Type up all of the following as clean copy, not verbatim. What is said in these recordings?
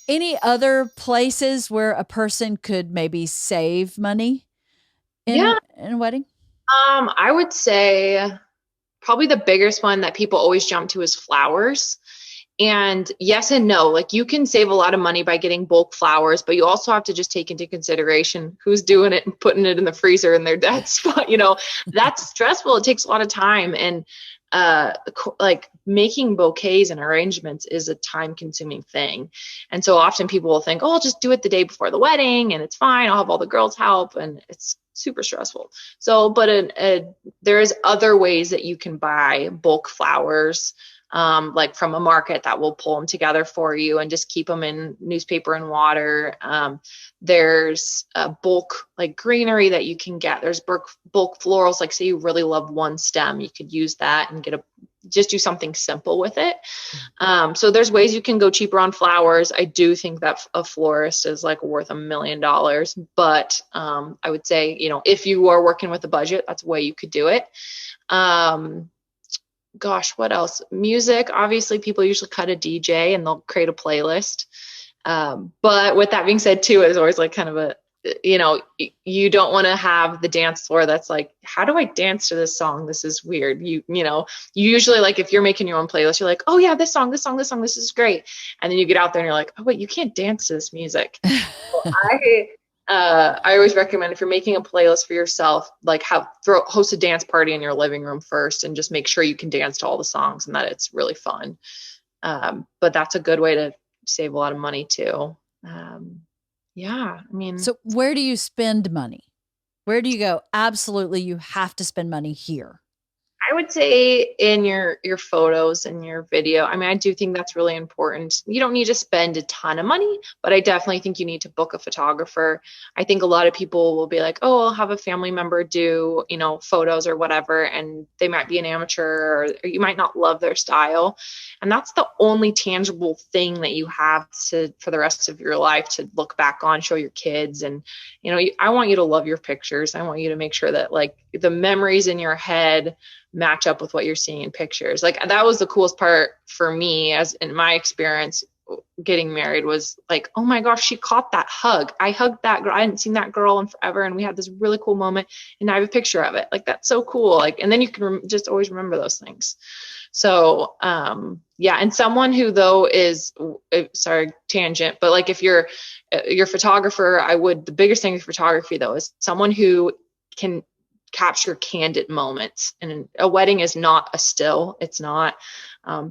Any other places where a person could maybe save money Yeah. in a wedding? I would say probably the biggest one that people always jump to is flowers. And yes and no, like you can save a lot of money by getting bulk flowers, but you also have to just take into consideration who's doing it and putting it in the freezer in their dad's spot. That's stressful. It takes a lot of time. And like making bouquets and arrangements is a time consuming thing. And so often people will think, oh, I'll just do it the day before the wedding and it's fine. I'll have all the girls help. And it's super stressful. So, but there's other ways that you can buy bulk flowers, like from a market that will pull them together for you and just keep them in newspaper and water. There's bulk like greenery that you can get. There's bulk florals. Like say you really love one stem, you could use that and just do something simple with it. So there's ways you can go cheaper on flowers. I do think that a florist is like worth $1 million, but I would say, if you are working with a budget, that's a way you could do it. Gosh, what else? Music. Obviously, people usually cut a DJ and they'll create a playlist. But with that being said, too, it's always like kind of you don't want to have the dance floor that's like, how do I dance to this song? This is weird. You usually like if you're making your own playlist, you're like, oh yeah, this song, this is great. And then you get out there and you're like, oh wait, you can't dance to this music. So I always recommend if you're making a playlist for yourself, like host a dance party in your living room first and just make sure you can dance to all the songs and that it's really fun. But that's a good way to save a lot of money too. Yeah, I mean. So where do you spend money? Where do you go? Absolutely, you have to spend money here. I would say in your photos and your video. I mean, I do think that's really important. You don't need to spend a ton of money, but I definitely think you need to book a photographer. I think a lot of people will be like, oh, I'll have a family member do, photos or whatever, and they might be an amateur or you might not love their style. And that's the only tangible thing that you have for the rest of your life to look back on, show your kids. And, I want you to love your pictures. I want you to make sure that like the memories in your head match up with what you're seeing in pictures. Like that was the coolest part for me as in my experience getting married was like, oh my gosh, she caught that hug. I hugged that girl. I hadn't seen that girl in forever. And we had this really cool moment and I have a picture of it. Like, that's so cool. Like, and then you can just always remember those things. So, yeah. And someone who though is, sorry, tangent, but like if you're your photographer, the biggest thing with photography though, is someone who can capture candid moments. And a wedding is not a still. It's not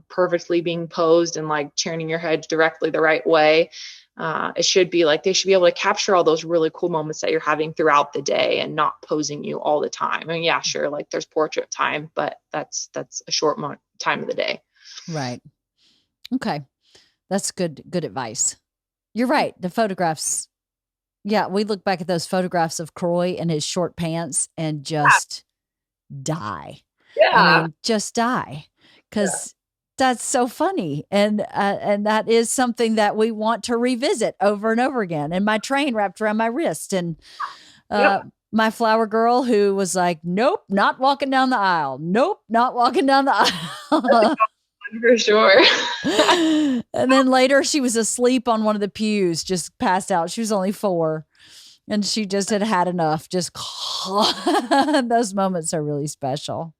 perfectly being posed and like turning your head directly the right way. It should be like, they should be able to capture all those really cool moments that you're having throughout the day and not posing you all the time. I mean, yeah, sure. Like there's portrait time, but that's a short time of the day. Right. Okay. That's good advice. You're right. The photographs. Yeah. We look back at those photographs of Croy in his short pants and just die. Yeah. I mean, just die. Cause that's so funny. And that is something that we want to revisit over and over again. And my train wrapped around my wrist and, my flower girl who was like, nope, not walking down the aisle. Nope, not walking down the aisle. For sure. And then later she was asleep on one of the pews, just passed out. She was only 4 and she just had enough. Just those moments are really special.